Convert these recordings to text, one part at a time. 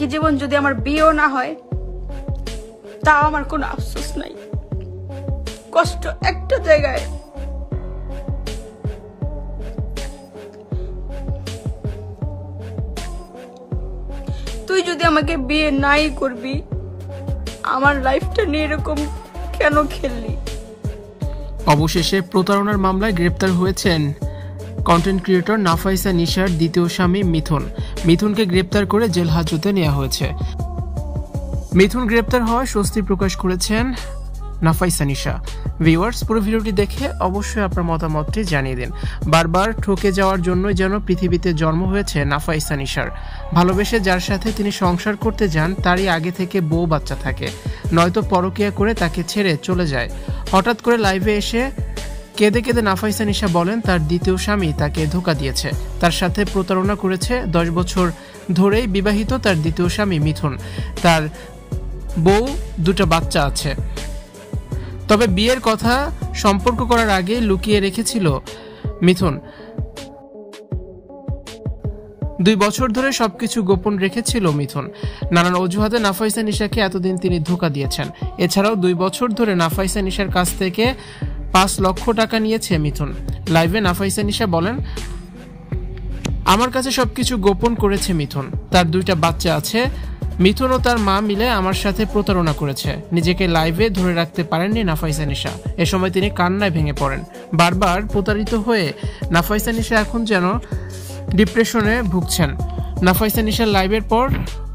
বাকি জীবন যদি আমার বিয়েও না হয় তাও আমার কোনো আফসোস নাই। কষ্ট একটা জায়গায়, তুই যদি আমাকে বিয়ে নাই করবি আমার লাইফটা নিয়ে এরকম কেন খেললি? অবশেষে প্রতারণার মামলায় গ্রেপ্তার হয়েছেন কন্টেন্ট ক্রিয়েটর নাফাইসা নিশার দ্বিতীয় স্বামী মিথুন। মিথুনকে গ্রেপ্তার করে জেল হাজতে নেওয়া হয়েছে। মিথুন গ্রেপ্তার হওয়ায় স্বস্তি প্রকাশ করেছেন নাফাইসা নিশা। ভিউয়ার্স, পুরো ভিডিওটি দেখে অবশ্যই আপনার মতামতটি জানিয়ে দিন। বারবার ঠকে যাওয়ার জন্যই যেন পৃথিবীতে জন্ম হয়েছে নাফাইসা নিশার। ভালোবেসে যার সাথে তিনি সংসার করতে যান তারই আগে থেকে বউ বাচ্চা থাকে, নয়তো পরকীয়া করে তাকে ছেড়ে চলে যায়। হঠাৎ করে লাইভে এসে কেঁদে কেঁদে নাফাইসা নিশা বলেন তার দ্বিতীয় স্বামী তাকে ধোঁকা দিয়েছে, তার সাথে প্রতারণা করেছে। 10 বছর ধরেই বিবাহিত তার দ্বিতীয় স্বামী মিথুন। তার বউ 2টা বাচ্চা আছে। তবে বিয়ের কথা সম্পর্ক করার আগে লুকিয়ে রেখেছিল মিথুন। 2 বছর ধরে সবকিছু গোপন রেখেছিল মিথুন। নানান অজুহাতে নাফাইসা নিশাকে এতদিন তিনি ধোঁকা দিয়েছেন। এছাড়াও 2 বছর ধরে নাফাইসা নিশার কাছ থেকে 5 লক্ষ টাকা নিয়েছে মিথুন। লাইভে নাফাইসা নিশা বলেন, আমার কাছে সবকিছু গোপন করেছে মিথুন। তার 2টা বাচ্চা আছে। মিথুন ও তার মা মিলে আমার সাথে প্রতারণা করেছে। নিজেকে লাইভে ধরে রাখতে পারেননি নাফাইসা নিশা। এ সময় তিনি কান্নায় ভেঙে পড়েন। বারবার প্রতারিত হয়ে নাফাইসা নিশা এখন যেন ডিপ্রেশনে ভুগছেন। নাফাইসা নিশার লাইভের পর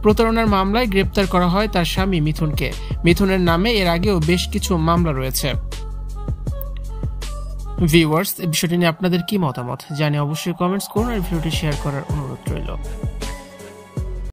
প্রতারণার মামলায় গ্রেপ্তার করা হয় তার স্বামী মিথুনকে। মিথুনের নামে এর আগেও বেশ কিছু মামলা রয়েছে। ভিউয়ার্স, এই বিষয়টি নিয়ে আপনাদের কি মতামত জানিয়ে অবশ্যই কমেন্টস করুন আর ভিডিওটি শেয়ার করার অনুরোধ রইল।